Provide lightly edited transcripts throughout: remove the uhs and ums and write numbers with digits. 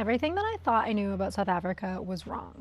Everything that I thought I knew about South Africa was wrong.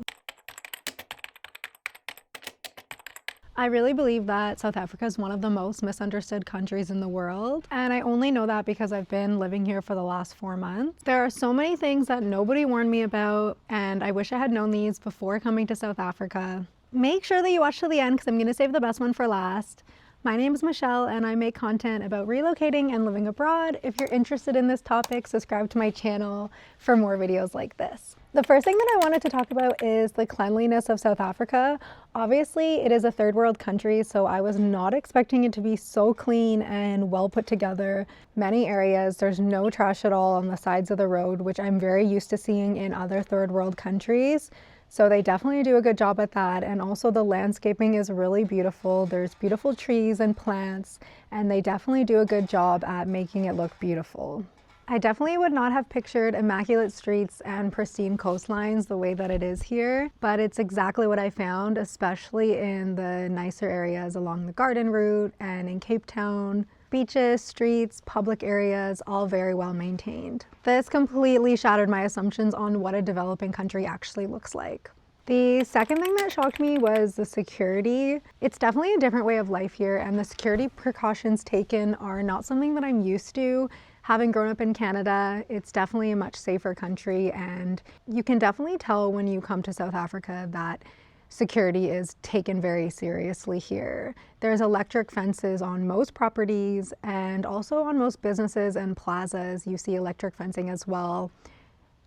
I really believe that South Africa is one of the most misunderstood countries in the world, and I only know that because I've been living here for the last 4 months. There are so many things that nobody warned me about, and I wish I had known these before coming to South Africa. Make sure that you watch till the end because I'm going to save the best one for last. My name is Michelle and I make content about relocating and living abroad. If you're interested in this topic, subscribe to my channel for more videos like this. The first thing that I wanted to talk about is the cleanliness of South Africa. Obviously, it is a third world country, so I was not expecting it to be so clean and well put together. Many areas, there's no trash at all on the sides of the road, which I'm very used to seeing in other third world countries. So they definitely do a good job at that. And also the landscaping is really beautiful. There's beautiful trees and plants, and they definitely do a good job at making it look beautiful. I definitely would not have pictured immaculate streets and pristine coastlines the way that it is here, but it's exactly what I found, especially in the nicer areas along the Garden Route and in Cape Town. Beaches, streets, public areas, all very well maintained. This completely shattered my assumptions on what a developing country actually looks like. The second thing that shocked me was the security. It's definitely a different way of life here, and the security precautions taken are not something that I'm used to. Having grown up in Canada, it's definitely a much safer country, and you can definitely tell when you come to South Africa that security is taken very seriously here. There's electric fences on most properties, and also on most businesses and plazas you see electric fencing as well.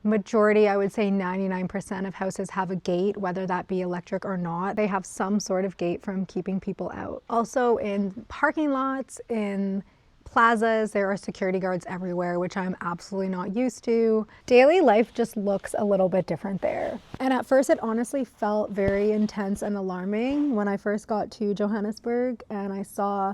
Majority, I would say 99% of houses have a gate, whether that be electric or not. They have some sort of gate from keeping people out. Also in parking lots, in plazas, there are security guards everywhere, which I'm absolutely not used to. Daily life just looks a little bit different there. And at first it honestly felt very intense and alarming when I first got to Johannesburg and I saw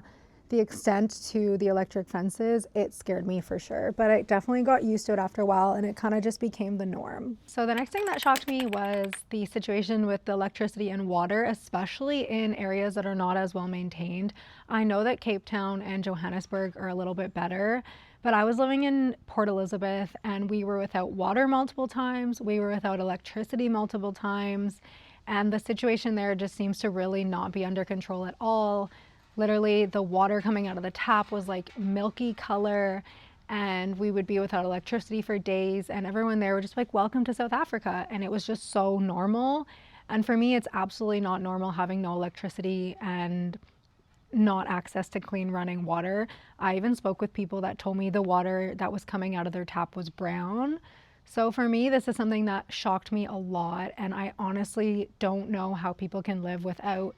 the extent to the electric fences. It scared me for sure, but I definitely got used to it after a while and it kind of just became the norm. So the next thing that shocked me was the situation with the electricity and water, especially in areas that are not as well maintained. I know that Cape Town and Johannesburg are a little bit better, but I was living in Port Elizabeth and we were without water multiple times, we were without electricity multiple times, and the situation there just seems to really not be under control at all. Literally, the water coming out of the tap was like milky color, and we would be without electricity for days, and everyone there were just like, welcome to South Africa. And it was just so normal. And for me, it's absolutely not normal having no electricity and not access to clean running water. I even spoke with people that told me the water that was coming out of their tap was brown. So for me, this is something that shocked me a lot, and I honestly don't know how people can live without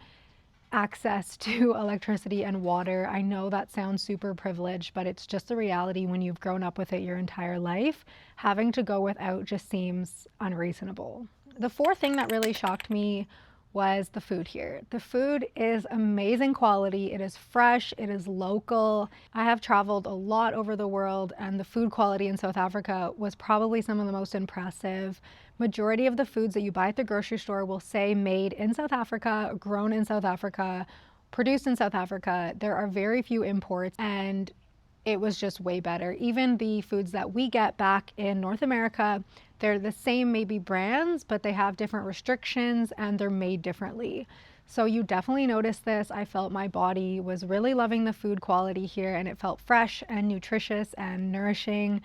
access to electricity and water. I know that sounds super privileged, but it's just the reality when you've grown up with it your entire life. Having to go without just seems unreasonable. The fourth thing that really shocked me was the food here. The food is amazing quality. It is fresh, it is local. I have traveled a lot over the world, and the food quality in South Africa was probably some of the most impressive. Majority of the foods that you buy at the grocery store will say made in South Africa, grown in South Africa, produced in South Africa. There are very few imports, and it was just way better. Even the foods that we get back in North America, they're the same maybe brands, but they have different restrictions and they're made differently. So you definitely notice this. I felt my body was really loving the food quality here, and it felt fresh and nutritious and nourishing,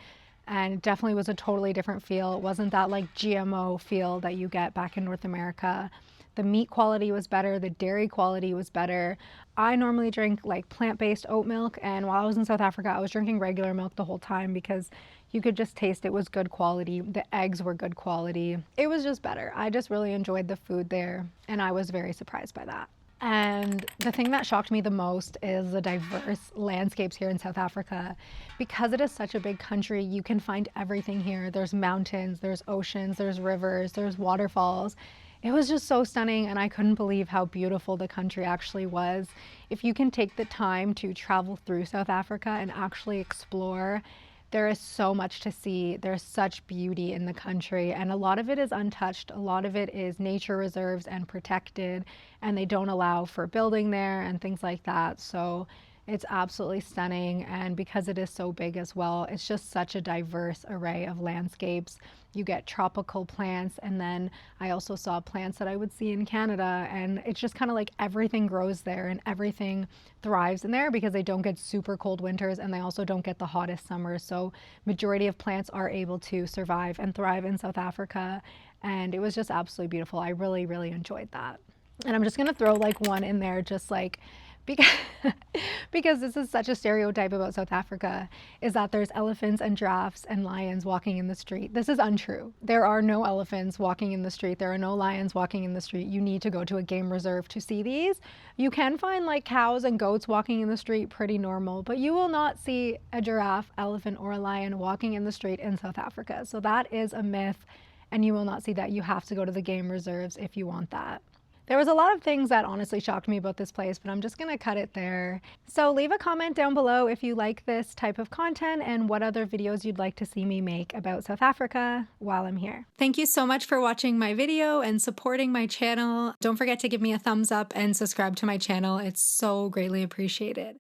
and it definitely was a totally different feel. It wasn't that like GMO feel that you get back in North America. The meat quality was better, the dairy quality was better. I normally drink like plant-based oat milk, and while I was in South Africa, I was drinking regular milk the whole time because you could just taste it was good quality. The eggs were good quality. It was just better. I just really enjoyed the food there, and I was very surprised by that. And the thing that shocked me the most is the diverse landscapes here in South Africa. Because it is such a big country, you can find everything here. There's mountains, there's oceans, there's rivers, there's waterfalls. It was just so stunning, and I couldn't believe how beautiful the country actually was. If you can take the time to travel through South Africa and actually explore, there is so much to see. There's such beauty in the country, and a lot of it is untouched. A lot of it is nature reserves and protected, and they don't allow for building there and things like that. So it's absolutely stunning, and because it is so big as well, it's just such a diverse array of landscapes. you get tropical plants, and then I also saw plants that I would see in Canada, and it's just kind of like everything grows there and everything thrives in there because they don't get super cold winters and they also don't get the hottest summers. So majority of plants are able to survive and thrive in South Africa, and it was just absolutely beautiful. I really, really enjoyed that. And I'm just gonna throw like one in there, just like because because this is such a stereotype about South Africa, is that there's elephants and giraffes and lions walking in the street. This is untrue. There are no elephants walking in the street. There are no lions walking in the street. You need to go to a game reserve to see these. You can find like cows and goats walking in the street, pretty normal, but you will not see a giraffe, elephant, or a lion walking in the street in South Africa. So that is a myth, and you will not see that. You have to go to the game reserves if you want that. There was a lot of things that honestly shocked me about this place, but I'm just gonna cut it there. So leave a comment down below if you like this type of content and what other videos you'd like to see me make about South Africa while I'm here. Thank you so much for watching my video and supporting my channel. Don't forget to give me a thumbs up and subscribe to my channel. It's so greatly appreciated.